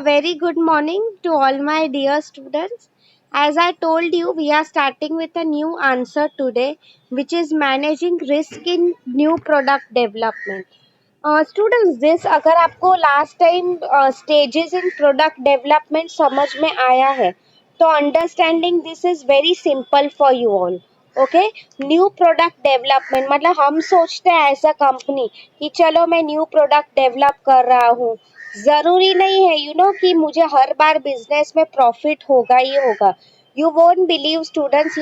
very good morning to all my dear students. As I told you, we are starting with a new answer today, which is managing risk in new product development. Students, this अगर आपको last time stages in product development समझ में आया है तो understanding this is very simple for you all. Okay. New product development मतलब हम सोचते हैं एज अ कंपनी कि चलो मैं न्यू प्रोडक्ट डेवलप कर रहा हूँ. जरूरी नहीं है कि मुझे हर बार बिजनेस में प्रॉफिट होगा ही होगा. You won't believe students,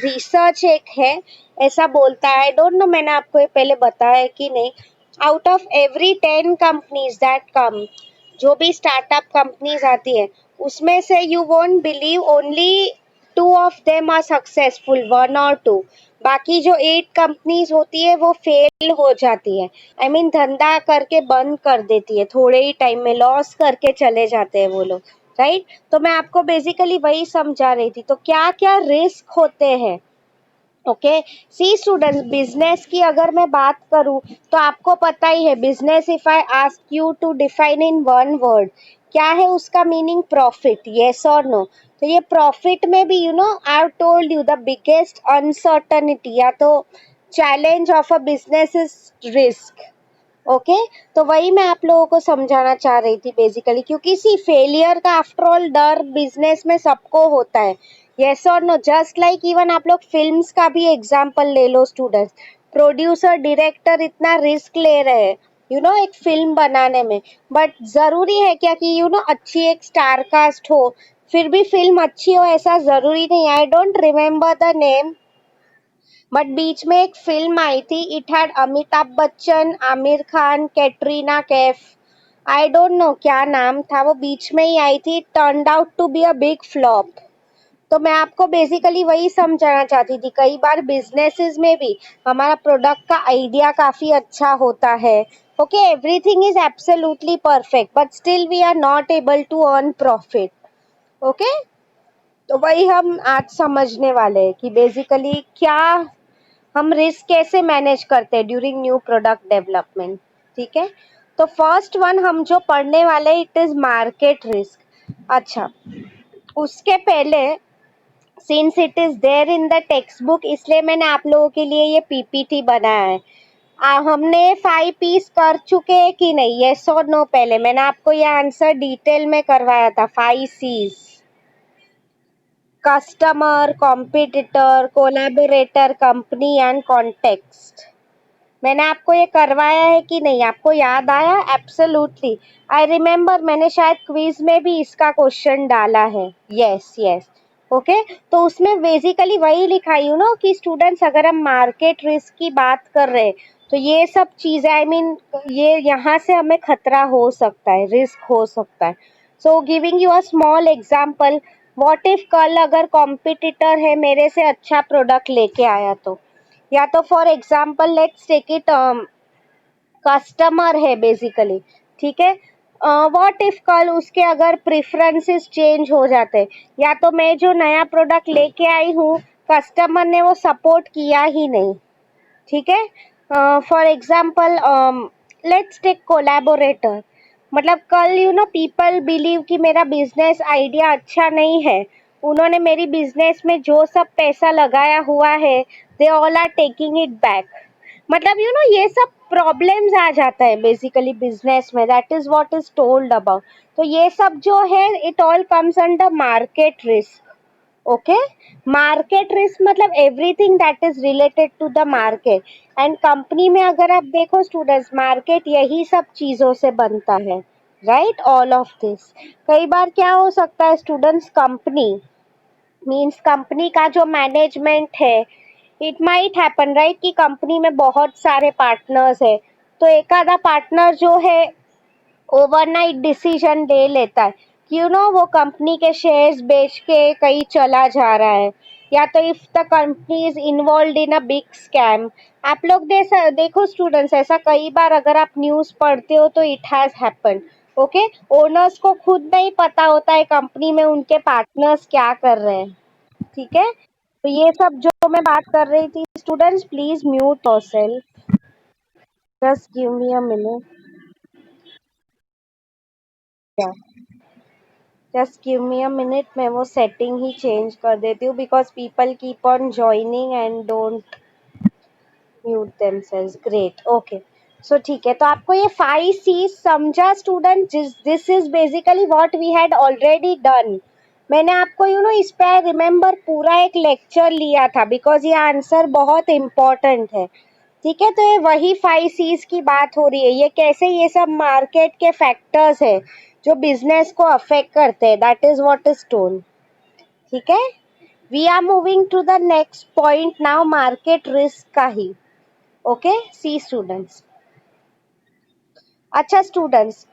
research एक है ऐसा बोलता है. आई डोंट नो मैंने आपको ये पहले बताया है कि नहीं. Out of every 10 companies that come, जो भी स्टार्टअप कंपनीज आती है उसमें से you won't believe only 2 of them are successful, 1 और 2. बाकी जो 8 कंपनीज होती है वो फेल हो जाती है. आई मीन धंधा करके बंद कर देती है, थोड़े ही टाइम में लॉस करके चले जाते हैं वो लोग. राइट. तो मैं आपको बेसिकली वही समझा रही थी. तो क्या क्या रिस्क होते हैं. ओके. सी स्टूडेंट्स, बिजनेस की अगर मैं बात करूं तो आपको पता ही है business. If I ask you to define in one word, क्या है उसका मीनिंग? प्रॉफिट. यस और नो. तो ये प्रॉफिट में भी I have told you the biggest uncertainty या तो challenge of a business is risk. Okay. तो वही मैं आप लोगों को समझाना चाह रही थी बेसिकली, क्योंकि सी फेलियर का आफ्टर ऑल डर बिजनेस में सबको होता है. यस और नो. जस्ट लाइक इवन आप लोग फिल्म्स का भी एग्जांपल ले लो स्टूडेंट्स. प्रोड्यूसर डायरेक्टर इतना रिस्क ले रहे हैं एक फिल्म बनाने में. बट जरूरी है क्या कि अच्छी एक स्टार कास्ट हो फिर भी फिल्म अच्छी हो? ऐसा जरूरी नहीं. I don't remember the name, but बीच में एक फिल्म आई थी. It had Amitabh Bachchan, Aamir Khan, Katrina Kaif. I don't know क्या नाम था, वो बीच में ही आई थी. Turned out to be a big flop. तो मैं आपको बेसिकली वही समझाना चाहती थी. कई बार बिजनेसेस में भी हमारा प्रोडक्ट का आइडिया काफी अच्छा होता है. Okay. Everything is absolutely perfect but still we are not able to earn profit. Okay. तो वही हम आज समझने वाले हैं कि बेसिकली क्या हम रिस्क कैसे मैनेज करते हैं ड्यूरिंग न्यू प्रोडक्ट डेवलपमेंट. ठीक है. तो फर्स्ट वन हम जो पढ़ने वाले इट इज मार्केट रिस्क. अच्छा, उसके पहले since it is there in the text book इसलिए मैंने आप लोगों के लिए ये पीपीटी बनाया है. हमने 5 पीस कर चुके हैं कि नहीं? यस और नो. पहले मैंने आपको ये आंसर डिटेल में करवाया था. 5 C's: customer, competitor, collaborator, company and context. मैंने आपको ये करवाया है कि नहीं? आपको याद आया? एब्सोल्युटली. आई रिमेम्बर मैंने शायद क्विज में भी इसका क्वेश्चन डाला है. Yes yes. ओके. तो उसमें बेसिकली वही लिखा कि स्टूडेंट्स अगर हम मार्केट रिस्क की बात कर रहे हैं तो ये सब चीजें आई मीन ये यहाँ से हमें खतरा हो सकता है, रिस्क हो सकता है. So giving you a small example, what if कल अगर कॉम्पिटिटर है मेरे से अच्छा प्रोडक्ट लेके आया तो, या तो for example let's take it customer है बेसिकली. ठीक है. व्हाट इफ कल उसके अगर प्रेफरेंसेस चेंज हो जाते, या तो मैं जो नया प्रोडक्ट लेके आई हूँ कस्टमर ने वो सपोर्ट किया ही नहीं. ठीक है. For example let's take collaborator. मतलब कल पीपल बिलीव कि मेरा बिजनेस आइडिया अच्छा नहीं है, उन्होंने मेरी बिजनेस में जो सब पैसा लगाया हुआ है they all are taking it back. मतलब ये सब प्रॉब्लम्स आ जाता है बेसिकली बिजनेस में. That is what is told about. तो ये सब जो है it all comes under market risk. Okay. Market risk मतलब everything that is related to the market. And company में अगर आप देखो स्टूडेंट्स, मार्केट यही सब चीजों से बनता है. राइट. All of this. कई बार क्या हो सकता है स्टूडेंट्स, कंपनी मीन्स कंपनी का जो मैनेजमेंट है, इट माइट हैपन राइट कि कंपनी में बहुत सारे पार्टनर्स है. तो एक आधा पार्टनर जो है ओवरनाइट डिसीजन ले लेता है कि वो कंपनी के शेयर्स बेच के कहीं चला जा रहा है, या तो if the company is involve in a big scam. आप लोग देखो स्टूडेंट्स, ऐसा कई बार अगर आप न्यूज़ पढ़ते हो तो it has happen. Okay. Owners को खुद नहीं पता होता है कंपनी में उनके पार्टनर्स क्या कर रहे हैं. ठीक है. तो ये सब जो मैं बात कर रही थी students, please mute yourself. Just give me a minute. Just give me a minute, मैं वो सेटिंग ही चेंज कर देती हूँ because people keep on joining and don't mute themselves. Great. Okay. So ठीक है, तो आपको ये 5 C's समझा student? This is basically what we had already done. मैंने आपको इस पे रिमेम्बर पूरा एक लेक्चर लिया था बिकॉज ये आंसर बहुत इंपॉर्टेंट है. ठीक है, तो ये वही 5 C's की बात हो रही है. ये कैसे, ये सब मार्केट के फैक्टर्स है जो बिजनेस को अफेक्ट करते हैं. That is what is told. ठीक है, we are moving to the next point now, market risk का ही. Okay, see students. अच्छा स्टूडेंट्स,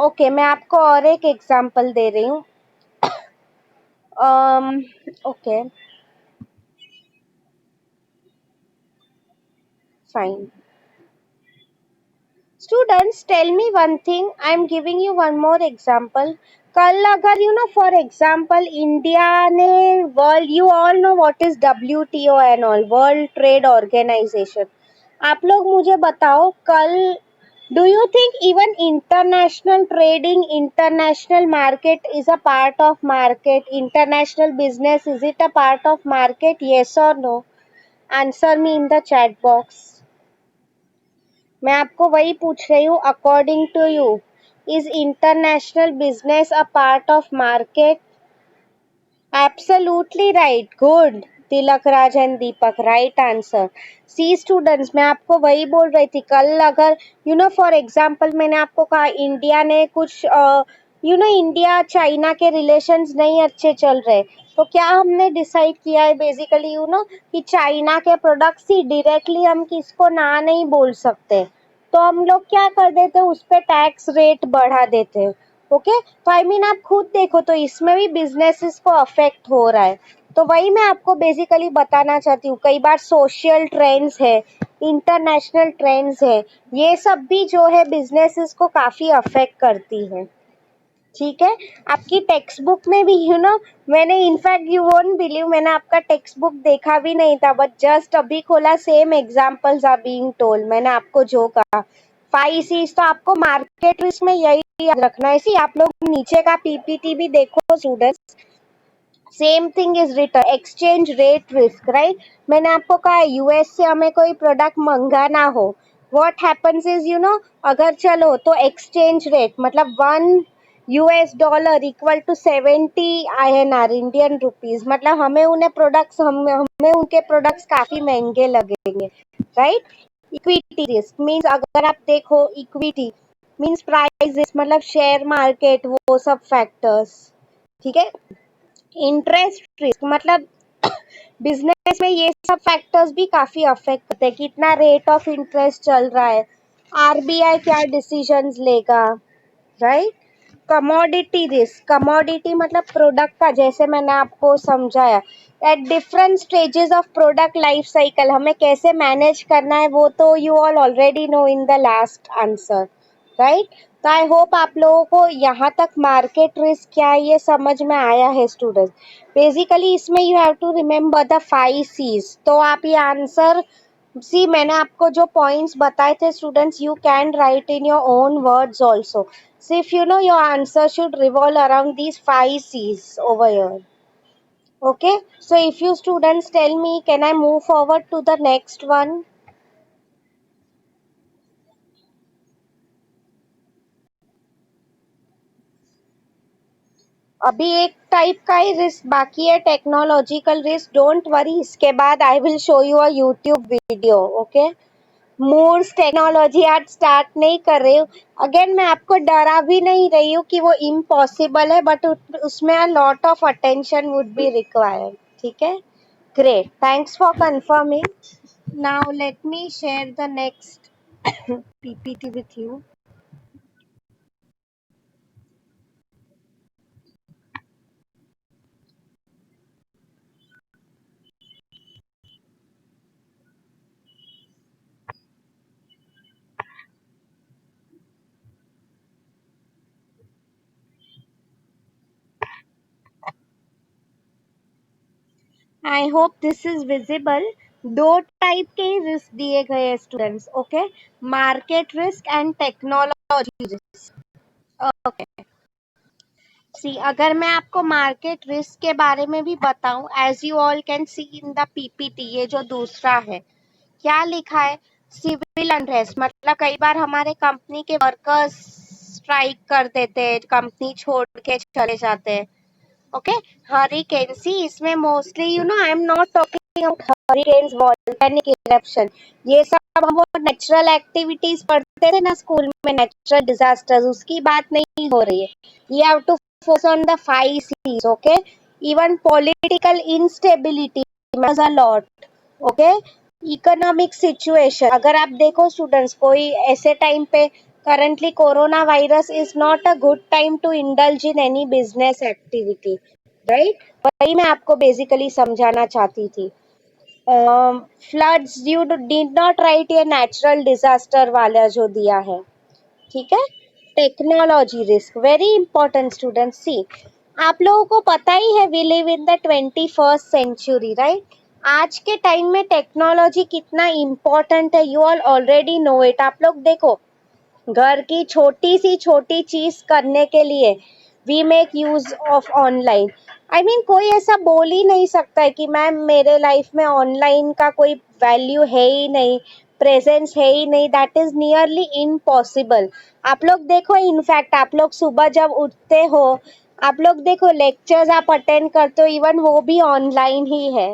ओके, मैं आपको और एक एग्जांपल दे रही हूँ. Okay, fine. Students, tell me one thing, I am giving you one more example. कल अगर फॉर एग्जांपल इंडिया ने world, you all know what is WTO and all, world trade organisation. आप लोग मुझे बताओ, कल do you think even international trading, international market is a part of market? International business, is it a part of market? Yes or no? Answer me in the chat box. मैं आपको वही पूछ रही हूँ. According to you, is international business a part of market? Absolutely right. Good. Tilak Raj and Deepak, right answer. See students, मैं आपको वही बोल रही थी. कल अगर फॉर एग्जांपल मैंने आपको कहा इंडिया ने कुछ इंडिया चाइना के रिलेशंस नहीं अच्छे चल रहे, तो क्या हमने डिसाइड किया है बेसिकली कि चाइना के प्रोडक्ट्स ही डायरेक्टली हम किसको ना नहीं बोल सकते, तो हम लोग क्या कर देते, उस पे टैक्स रेट बढ़ा देते. ओके, तो आई मीन आप खुद देखो, तो इसमें भी बिजनेसेस को अफेक्ट हो रहा है. तो वही मैं आपको बेसिकली बताना चाहती हूँ. कई बार सोशल ट्रेंड्स है, इंटरनेशनल ट्रेंड्स है, ये सब भी जो है बिजनेसेस को काफी अफेक्ट करती है. ठीक है, आपकी टेक्स्ट बुक में भी मैंने इनफैक्ट यू वोंट बिलीव, मैंने आपका टेक्स्ट बुक देखा भी नहीं था, बट जस्ट अभी खोला, same examples are being told. मैंने आपको जो कहा 5 C's, तो आपको मार्केट रिस्क में यही याद रखना है. सी आप लोग नीचे का PPT भी देखो students, same thing is return. Exchange rate risk, right. मैंने आपको कहा US से हमें कोई प्रोडक्ट मंगाना हो, व्हाट हैपेंस इज अगर चलो तो एक्सचेंज रेट मतलब $1 equal to 70 INR, Indian rupees. मतलब हमें उन्हें प्रोडक्ट्स, हमें उनके प्रोडक्ट्स काफी महंगे लगेंगे, राइट. इक्विटी रिस्क मीन्स, अगर आप देखो इक्विटी मीन्स प्राइस रिस्क, मतलब शेयर मार्केट, वो सब फैक्टर्स. ठीक है. इंटरेस्ट रिस्क मतलब बिजनेस में ये सब फैक्टर्स भी काफी अफेक्ट करते हैं. कितना रेट ऑफ इंटरेस्ट चल रहा है, RBI क्या डिसीजंस लेगा, राइट. कमोडिटी रिस्क, कमोडिटी मतलब प्रोडक्ट का, जैसे मैंने आपको समझाया, at different stages of product life cycle हमें कैसे मैनेज करना है, वो तो you all already no in the last answer, right. तो आई होप आप लोगों को यहाँ तक मार्केट रिस्क क्या है ये समझ में आया है स्टूडेंट. बेसिकली इसमें you have to remember the 5 C's. तो आप ये आंसर, सी मैंने आपको जो पॉइंट्स बताए थे students, you can write in your own words also. So if your answer should revolve around these 5 C's over here. Okay. So if you students tell me, can I move forward to the next one? अभी एक type का ही risk बाकी है, technological risk. Don't worry, इसके बाद I will show you a YouTube video. Okay. Moore's technology आज start नहीं कर रही हूँ. अगेन मैं आपको डरा भी नहीं रही हूँ कि वो इम्पॉसिबल है, बट उसमें a lot of attention would be required. ठीक है. Great, thanks for confirming. Now let me share the next PPT with you. I hope this is visible. दो टाइप के रिस्क दिए गए हैं students. Okay, market risk and technology risk. Okay, see अगर मैं आपको मार्केट रिस्क के बारे में भी बताऊं, as you all can see in the PPT, ये जो दूसरा है क्या लिखा है, सिविल अनरेस्ट, मतलब कई बार हमारे कंपनी के वर्कर्स स्ट्राइक कर देते हैं, कंपनी छोड़ के चले जाते हैं। ओके, हरिकेन इसमें mostly I am not talking about hurricanes, volcanic eruption, ये सब हम वो नेचुरल एक्टिविटीज पढ़ते थे ना स्कूल में, नेचुरल डिजास्टर्स, उसकी बात नहीं हो रही है। You have to focus on the 5 C's, okay. Even political instability matters a lot, okay. Economic situation, अगर आप देखो स्टूडेंट्स, कोई ऐसे टाइम पे currently corona virus is not a good time to indulge in any business activity, right. वही मैं आपको basically समझाना चाहती थी। Floods due to did not right, ये नेचुरल डिजास्टर वाला जो दिया है, ठीक है। Technology risk very important students, see आप लोगों को पता ही है we live in the 21st century, right. आज के टाइम में टेक्नोलॉजी कितना इम्पोर्टेंट है, you all already know it. आप लोग देखो, घर की छोटी सी छोटी चीज करने के लिए we make use of online. I mean कोई ऐसा बोल ही नहीं सकता है कि मैम मेरे लाइफ में ऑनलाइन का कोई वैल्यू है ही नहीं, प्रेजेंस है ही नहीं, दैट इज नियरली इम्पॉसिबल। आप लोग देखो, इनफैक्ट आप लोग सुबह जब उठते हो, आप लोग देखो लेक्चर्स आप अटेंड करते हो, इवन वो भी ऑनलाइन ही है।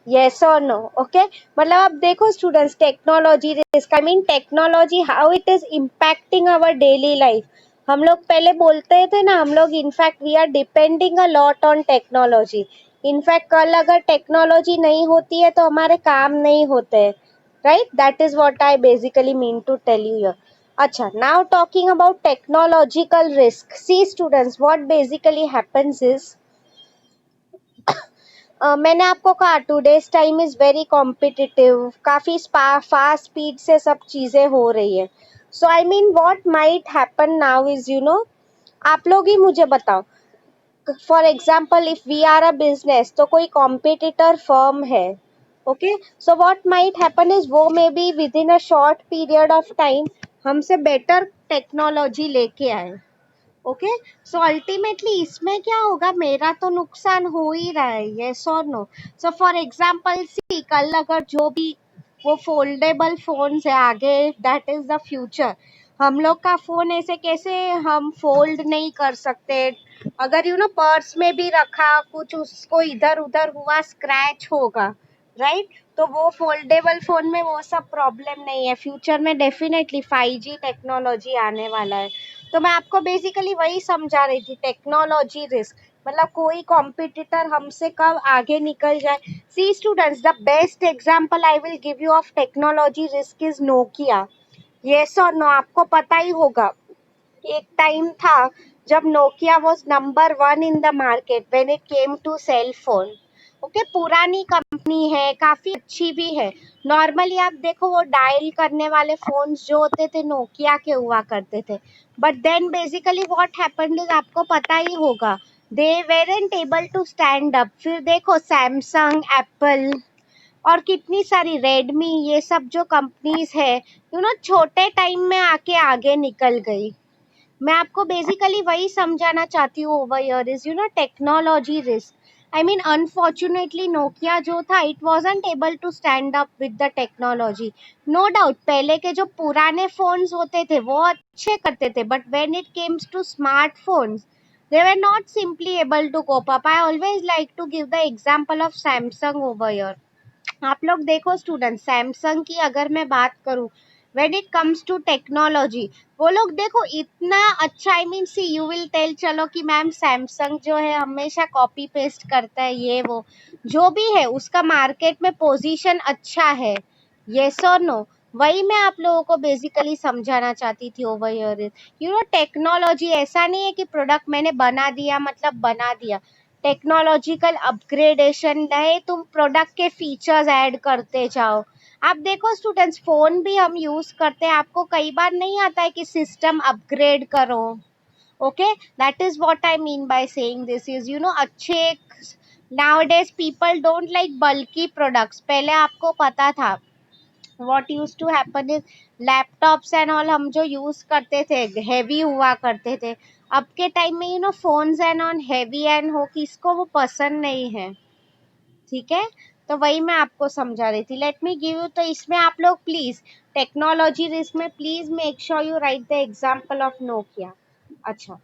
yes or no, okay। मतलब आप देखो students, technology risk, I mean technology how it is impacting our daily life. हम लोग पहले बोलते थे ना, हम लोग in fact we are depending a lot on technology. In fact कल अगर टेक्नोलॉजी नहीं होती है तो हमारे काम नहीं होते, right. That is what I basically mean to tell you here. अच्छा, now talking about technological risk, see students, what basically happens is, मैंने आपको कहा today's time is very competitive, काफी फास्ट स्पीड से सब चीजें हो रही है। So I mean what might happen now is, आप लोग ही मुझे बताओ, for example if we are a business, तो कोई कॉम्पिटिटर फर्म है, okay. So what might happen is वो maybe within a short period of time हमसे बेटर टेक्नोलॉजी लेके आए, ओके। सो अल्टीमेटली इसमें क्या होगा, मेरा तो नुकसान हो ही रहा है, यस और no. So for example see, कल अगर जो भी वो फोल्डेबल फोन्स है आगे, दैट इज द फ्यूचर। हम लोग का फोन ऐसे कैसे हम फोल्ड नहीं कर सकते, अगर पर्स में भी रखा कुछ उसको इधर उधर हुआ स्क्रैच होगा, राइट। तो वो फोल्डेबल फोन में वो सब प्रॉब्लम नहीं है, फ्यूचर में डेफिनेटली 5G टेक्नोलॉजी आने वाला है। तो मैं आपको बेसिकली वही समझा रही थी, टेक्नोलॉजी रिस्क, मतलब कोई कॉम्पिटिटर हमसे कब आगे निकल जाए। See students, the best example I will give you of technology risk is Nokia, yes और नो, आपको पता ही होगा। एक टाइम था जब Nokia was number 1 in the market when it came to cell phone, okay. पुरानी कंपनी है, काफी अच्छी भी है। नॉर्मली आप देखो वो डायल करने वाले फोन्स जो होते थे नोकिया के हुआ करते थे, but then basically what happened is, आपको पता ही होगा, they weren't able to stand up. फिर देखो सैमसंग, एप्पल और कितनी सारी रेडमी, ये सब जो कंपनीज है छोटे टाइम में आके आगे निकल गई। मैं आपको बेसिकली वही समझाना चाहती हूँ over here is technology risk. I mean unfortunately Nokia जो था it wasn't able to stand up with the technology. No doubt पहले के जो पुराने फोन्स होते थे वो अच्छे करते थे, but when it comes to smartphones they were not simply able to cope up. I always like to give the example of Samsung over here. आप लोग देखो स्टूडेंट, सैमसंग की अगर मैं बात करूं, when it comes to technology, वो लोग देखो इतना अच्छा, I mean see you will tell चलो कि मैम सैमसंग जो है हमेशा कॉपी पेस्ट करता है, ये वो जो भी है उसका मार्केट में पोजीशन अच्छा है, यस और नो। वही मैं आप लोगों को बेसिकली समझाना चाहती थी ओवर हियर। टेक्नोलॉजी ऐसा नहीं है कि प्रोडक्ट मैंने बना दिया मतलब बना दिया, टेक्नोलॉजिकल अपग्रेडेशन है, तुम प्रोडक्ट के फीचर्स ऐड करते जाओ। आप देखो स्टूडेंट्स, फोन भी हम यूज करते हैं, आपको कई बार नहीं आता है कि सिस्टम अपग्रेड करो, okay. That is what I mean by saying this is अच्छे। Nowadays people don't like bulky products, पहले आपको पता था what used to happen is laptops and all हम जो यूज करते थे हेवी हुआ करते थे, अब के टाइम में phones and on heavy and हो, किसको वो पसंद नहीं है, ठीक है। तो वही मैं आपको समझा रही थी। लेट मी गिव यू, तो इसमें आप लोग प्लीज टेक्नोलॉजी रिस्क में please make sure you right the example of Nokia. अच्छा,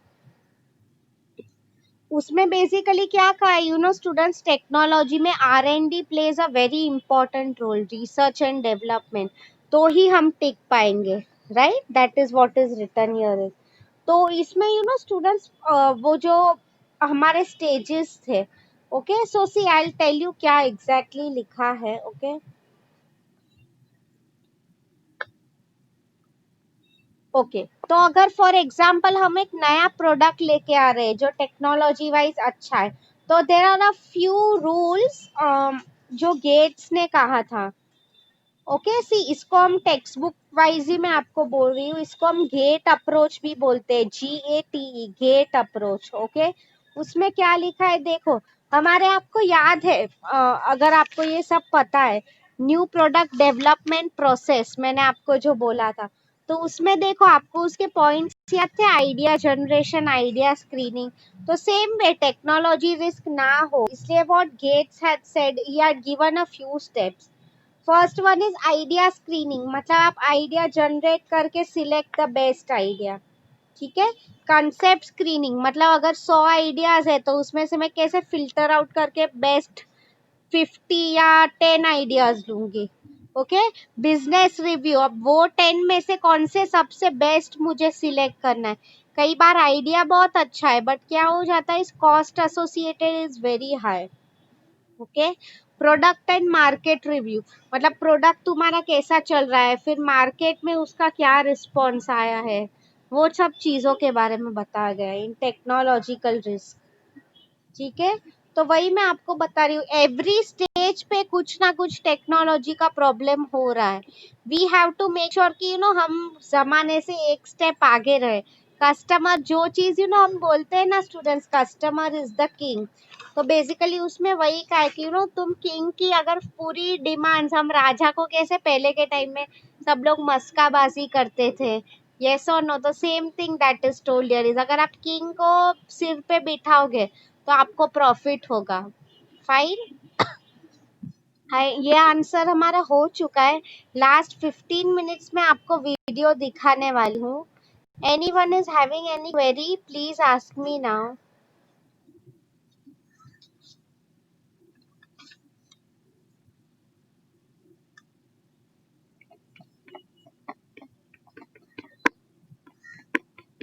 उसमें बेसिकली क्या कहा है, स्टूडेंट्स, टेक्नोलॉजी में R&D plays a very important role, research and development, तो ही हम टिक पाएंगे, right, that is what is written here. तो इसमें स्टूडेंट्स, वो जो हमारे स्टेजेस थे, okay, so see I tell you क्या एग्जैक्टली exactly लिखा है, ओके। ओके, तो अगर फॉर एग्जांपल हम एक नया प्रोडक्ट लेके आ रहे हैं जो टेक्नोलॉजी वाइज अच्छा है, तो there are a few rules जो गेट्स ने कहा था, ओके। सी, इसको हम टेक्स्ट बुक वाइज ही मैं आपको बोल रही हूँ, इसको हम गेट अप्रोच भी बोलते हैं, GATE, गेट अप्रोच, ओके। उसमें क्या लिखा है देखो, हमारे आपको याद है, अगर आपको ये सब पता है, न्यू प्रोडक्ट डेवलपमेंट प्रोसेस मैंने आपको जो बोला था, तो उसमें देखो आपको उसके पॉइंट्स याद थे, आइडिया जनरेशन, आइडिया स्क्रीनिंग। तो सेम वे टेक्नोलॉजी रिस्क ना हो, इसलिए what Gates had said, he had given a few steps. First one is idea screening, मतलब आप आइडिया जनरेट करके सिलेक्ट द बेस्ट आइडिया, ठीक है। कंसेप्ट स्क्रीनिंग, मतलब अगर 100 आइडियाज है तो उसमें से मैं कैसे फिल्टर आउट करके बेस्ट 50 या 10 आइडियाज लूंगी, ओके। बिजनेस रिव्यू, अब वो 10 में से कौन से सबसे बेस्ट मुझे सिलेक्ट करना है। कई बार आइडिया बहुत अच्छा है बट क्या हो जाता है, इस cost associated is very high, okay. Product and market review, मतलब प्रोडक्ट तुम्हारा कैसा चल रहा है, फिर मार्केट में उसका क्या रिस्पॉन्स आया है, वो सब चीजों के बारे में बताया गया है इन टेक्नोलॉजिकल रिस्क, ठीक है। तो वही मैं आपको बता रही हूँ, एवरी स्टेज पे कुछ ना कुछ टेक्नोलॉजी का प्रॉब्लम हो रहा है। We have to make sure कि हम जमाने से एक स्टेप आगे रहे। कस्टमर जो चीज हम बोलते हैं ना students, customer is the king. तो बेसिकली उसमें वही का है कि तुम किंग की अगर पूरी डिमांड्स, हम राजा को कैसे पहले के टाइम में सब लोग मस्काबाजी करते थे, यस और नो, तो same thing that is told here is, अगर आप किंग को सिर पे बिठाओगे तो आपको प्रॉफिट होगा, फाइन। ये आंसर हमारा हो चुका है। लास्ट 15 मिनट्स में आपको वीडियो दिखाने वाली हूँ। Anyone is having any query, please ask me now.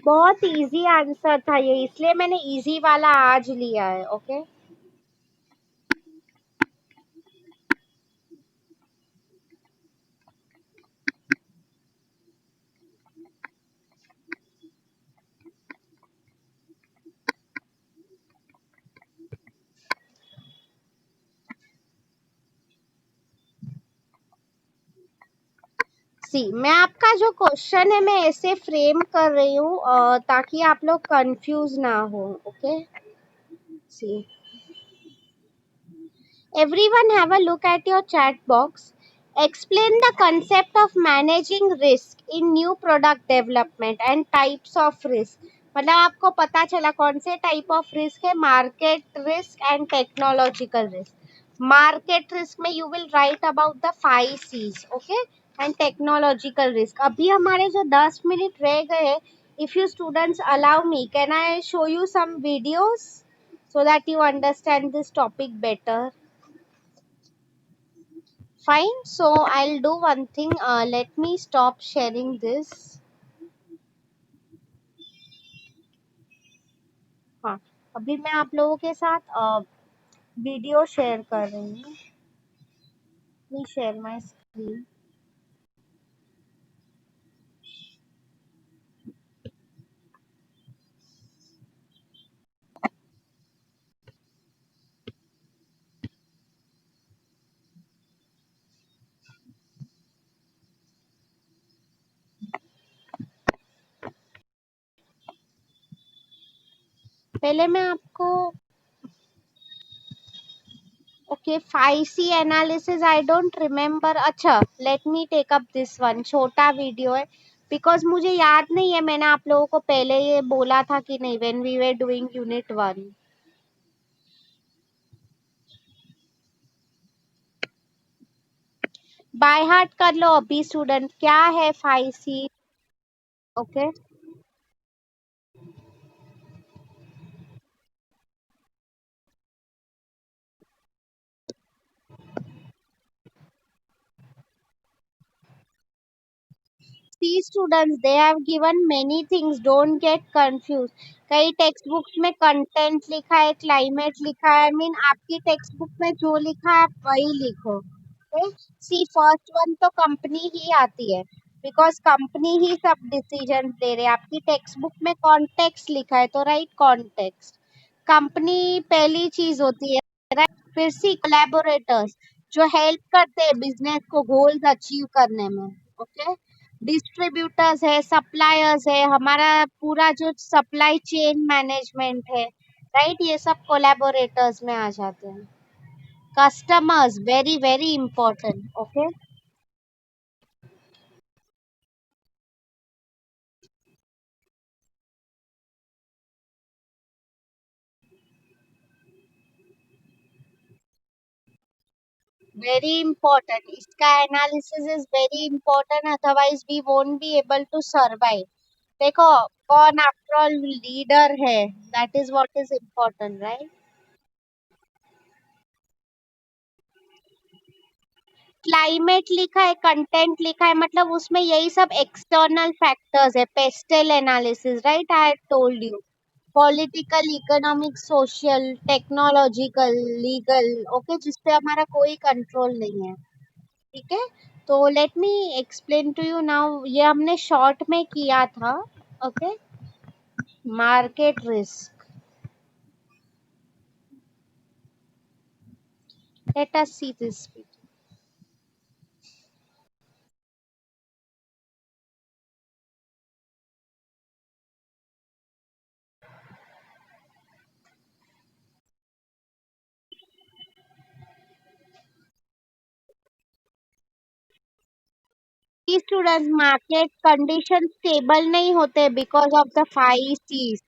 बहुत इजी आंसर था ये, इसलिए मैंने इजी वाला आज लिया है, ओके। सी, मैं आपका जो क्वेश्चन है मैं ऐसे फ्रेम कर रही हूँ ताकि आप लोग कंफ्यूज ना हो, okay. See, everyone have a look at your chat box. Explain the concept of managing risk in new product development and types of risk. मतलब आपको पता चला कौन से टाइप ऑफ रिस्क है, market risk and technological risk. Market risk में you will write about the 5 C's, okay, and technological risk. अभी हमारे जो 10 मिनट रह गए, if you students allow me, can I show you some videos so that you understand this topic better? Fine. So I'll do one thing. Let me stop sharing this. हाँ, अभी मैं आप लोगों के साथ वीडियो शेयर कर रही हूँ। Please share my screen. पहले मैं आपको okay 5C analysis, I don't remember. अच्छा, let me take up this one, छोटा वीडियो है, बिकॉज मुझे याद नहीं है मैंने आप लोगों को पहले ये बोला था कि नहीं, when we were doing unit 1। By heart कर लो अभी स्टूडेंट, क्या है 5C। Okay, see students they have given many things, don't get confuse. कई टेक्स्ट बुक्स में कंटेंट लिखा है, क्लाइमेट लिखा है, आई मीन आपकी टेक्स्ट बुक में जो लिखा है आप वही लिखो। सी फर्स्ट वन तो कंपनी ही आती है, बिकॉज कंपनी ही सब डिसीजन दे रहे हैं। आपकी टेक्स्ट बुक में कॉन्टेक्स्ट लिखा है तो राइट कॉन्टेक्स्ट। कंपनी पहली चीज होती है, राइट। फिर सी कोलैबोरेटर्स, जो हेल्प करते हैं बिजनेस को गोल्स अचीव करने में। ओके, डिस्ट्रीब्यूटर्स है, सप्लायर्स है, हमारा पूरा जो सप्लाई चेन मैनेजमेंट है, राइट, ये सब कोलैबोरेटर्स में आ जाते हैं। Customers very very important. Okay, very important, इसका analysis is very important, otherwise we won't be able to survive. देखो, कौन आफ्टर ऑल लीडर है, that is what is important, right. Climate लिखा है, कंटेंट लिखा है, मतलब उसमें यही सब एक्सटर्नल फैक्टर्स है। PESTEL analysis, right, I had told you. Political, economic, social, technological, legal, okay, जिसपे हमारा कोई कंट्रोल नहीं है। ठीक है, तो let me explain to you now, ये हमने शॉर्ट में किया था। Okay, market risk, let us see this. Student, market condition stable नहीं होते because of the 5 C's।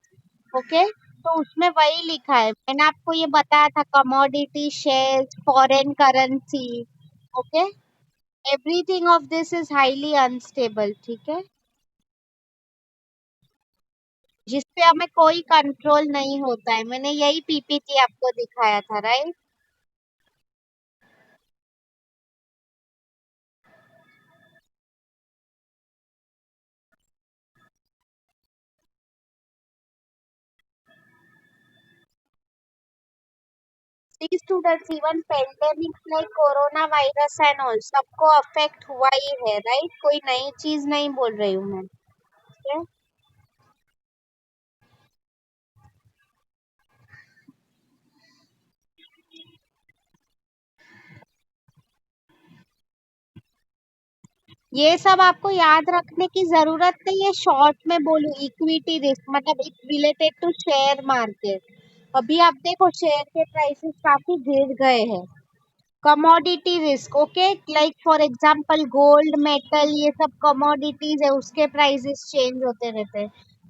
Okay, तो उसमें वही लिखा है, मैंने आपको ये बताया था, commodity, shares, foreign currency. Okay, everything of this is highly unstable. ठीक है, जिसपे हमें कोई कंट्रोल नहीं होता है। मैंने यही पीपीटी आपको दिखाया था, right. See students, even pandemic like corona virus and all, सबको अफेक्ट हुआ ही है, राइट। कोई नई चीज नहीं बोल रही हूँ मैं। ठीक है? ये सब आपको याद रखने की जरूरत नहीं है। शॉर्ट में बोलूं, इक्विटी रिस्क मतलब it related to share market. अभी आप देखो शेयर के प्राइसेस काफी गिर गए हैं। Commodity risk, okay, like for example gold, metal, ये सब कमोडिटीज है, उसके प्राइसेस चेंज होते रहते हैं।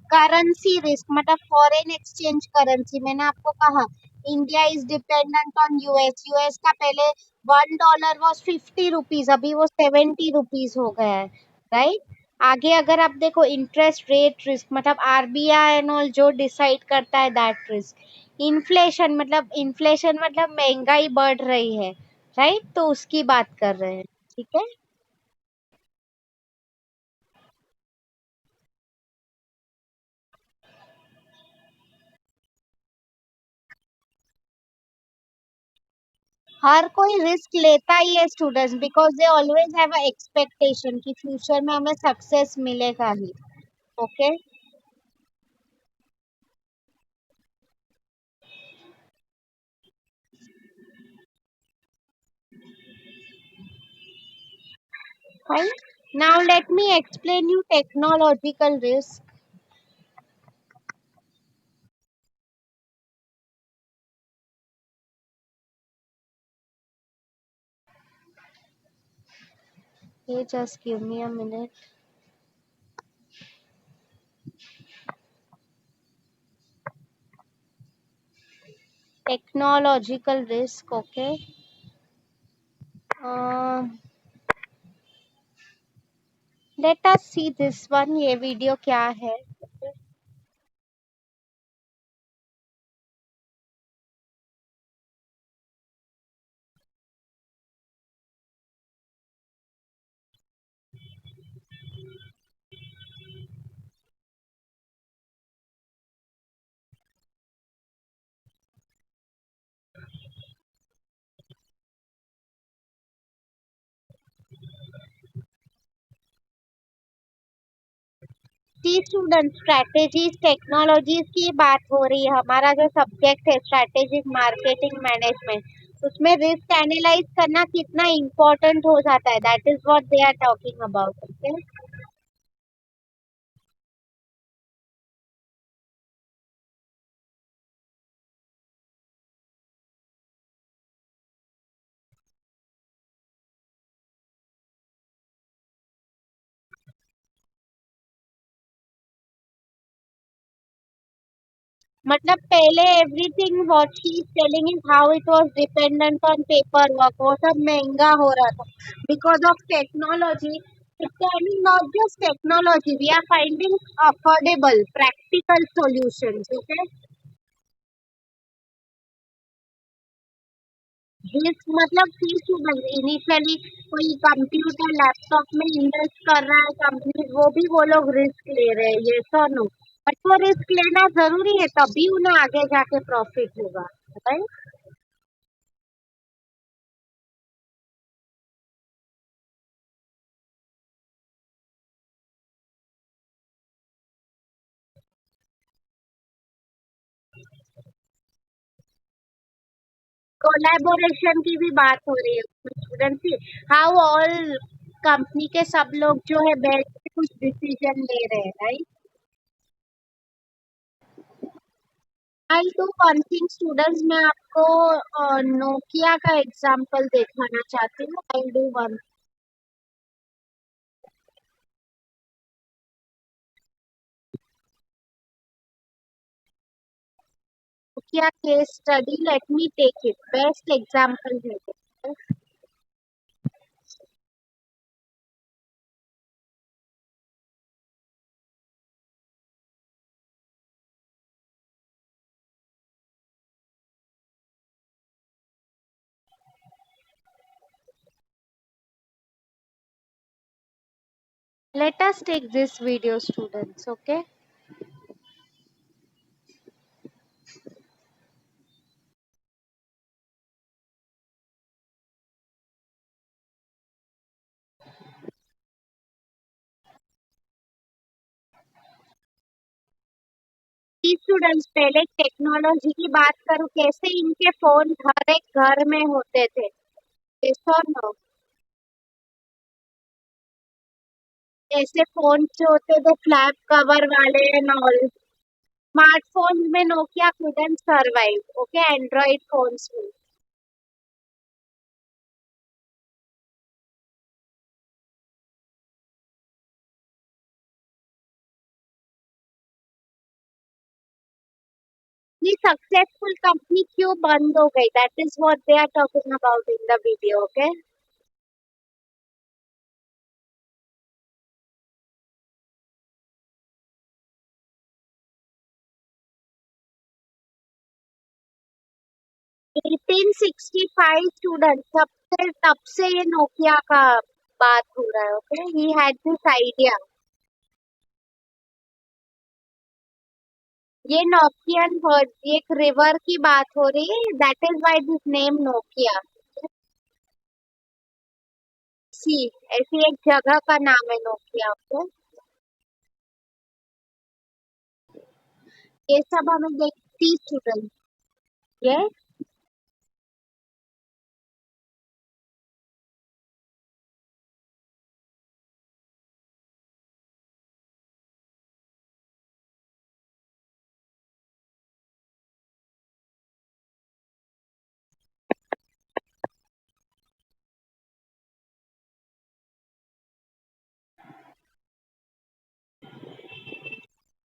करेंसी रिस्क मतलब फॉरेन एक्सचेंज करेंसी, मैंने आपको कहा India is dependent on US. US का पहले $1 वॉज 50 रुपीज, अभी वो 70 रुपीज हो गया है, राइट। आगे अगर आप देखो इंटरेस्ट रेट रिस्क मतलब आरबीआई एंड ऑल जो डिसाइड करता है, दैट रिस्क। इन्फ्लेशन मतलब महंगाई बढ़ रही है, राइट, तो उसकी बात कर रहे हैं। ठीक है, हर कोई रिस्क लेता ही है students, because they always have a expectation कि फ्यूचर में हमें सक्सेस मिलेगा ही। Okay, fine, now let me explain you technological risk. ये just give me a minute. Technological risk, okay. Uh, Let us see this one. ये video क्या है? सी student, strategies technologies की बात हो रही है। हमारा जो सब्जेक्ट है स्ट्रैटेजिक मार्केटिंग मैनेजमेंट, उसमें रिस्क एनालाइज करना कितना इम्पोर्टेंट हो जाता है, that is what they are talking about, okay. मतलब पहले everything what she is telling is how it was dependent on paper work, वो सब महंगा हो रहा था because of technology. Not just technology, we are finding affordable practical solutions, okay. Risk मतलब see student, initially कोई कंप्यूटर लैपटॉप में invest कर रहा है कंपनी, वो भी वो लोग रिस्क ले रहे हैं, ये तो नो। बट वो रिस्क लेना जरूरी है, तभी उन्हें आगे जाके प्रॉफिट होगा, राइट। कोलैबोरेशन की भी बात हो रही है स्टूडेंट की, हाउ ऑल कंपनी के सब लोग जो है बैठ के कुछ डिसीजन ले रहे हैं, right. I do one thing students, मैं आपको नोकिया का एग्जांपल दिखाना चाहती हूँ। I do one, Nokia case study, let me take it, best example है। Let us take this video students, okay. Students, पहले टेक्नोलॉजी की बात करूँ, कैसे इनके फोन हर एक घर में होते थे, yes or no? ऐसे फोन जो होते थे फ्लैप कवर वाले एंड ऑल, स्मार्टफोन में Nokia couldn't survive, okay, android phones में। ये सक्सेसफुल कंपनी क्यों बंद हो गई, that is what they are talking about in the video, okay. 1865 student, तब से ये नोकिया का बात हो रहा है, okay. He had this idea. ये नोकियन वर्ड, एक रिवर की बात हो रही है, that is why this name Nokia. See, ऐसी एक जगह का नाम है नोकिया, ओके। ये सब हमें देखती स्टूडेंट, ये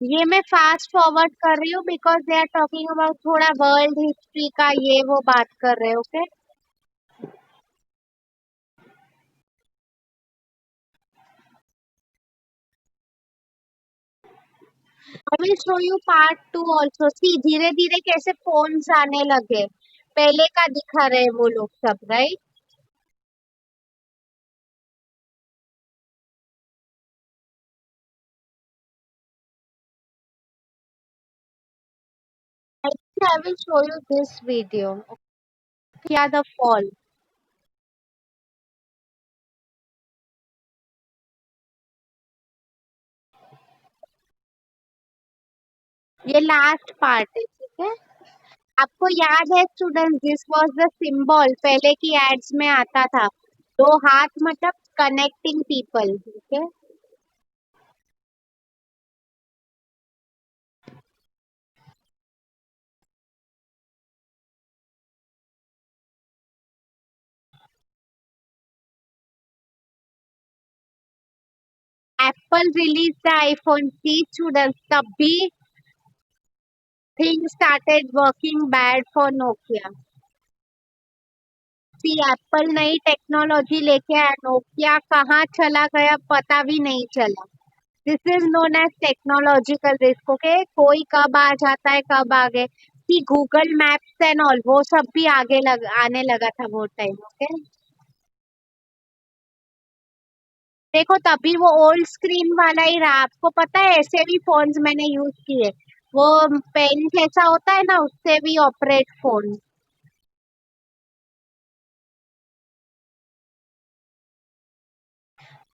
ये मैं फास्ट फॉरवर्ड कर रही हूँ because they are talking about थोड़ा वर्ल्ड हिस्ट्री का ये वो बात कर रहे हैं, okay. I will show you part two also. See धीरे धीरे कैसे फोन्स आने लगे, पहले का दिखा रहे वो लोग सब, right. I will show you this video, क्या द फॉल। ये लास्ट पार्ट है, ठीक है। आपको याद है student, this was the symbol पहले की एड्स में आता था। दो हाथ मतलब कनेक्टिंग पीपल, ठीक है। Apple release the iPhone, see students, तब भी thing started working bad for Nokia. See Apple नई टेक्नोलॉजी लेके आया, नोकिया कहाँ चला गया पता भी नहीं चला। This is known as technological risk, okay. कोई कब आ जाता है कब आ गए। See Google maps and all वो सब भी आने लगा था वो टाइम, ओके। देखो तभी वो ओल्ड स्क्रीन वाला ही रहा। आपको पता है ऐसे भी फोन्स मैंने यूज किए, वो पेन जैसा होता है ना उससे भी ऑपरेट फोन।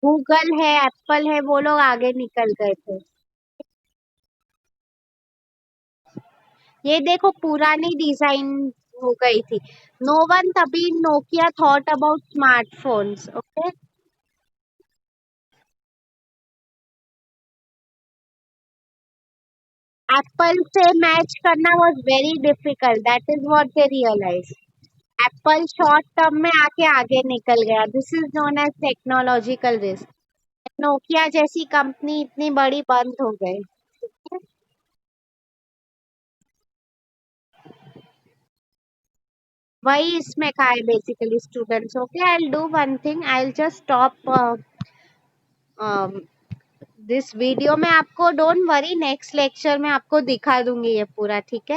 गूगल है, एप्पल है, वो लोग आगे निकल गए थे। ये देखो पुरानी डिजाइन हो गई थी। नो वन तभी Nokia thought about smartphones, okay. Apple से मैच करना was very difficult, that is what they realise. Apple short term में आके आगे निकल गया, this is known as technological risk. Nokia जैसी कंपनी इतनी बड़ी बंद हो गई। वही इसमें का है basically students, okay. I will do one thing, I will just stop this video में। आपको डोंट वरी, नेक्स्ट लेक्चर में आपको दिखा दूंगी ये पूरा, ठीक है।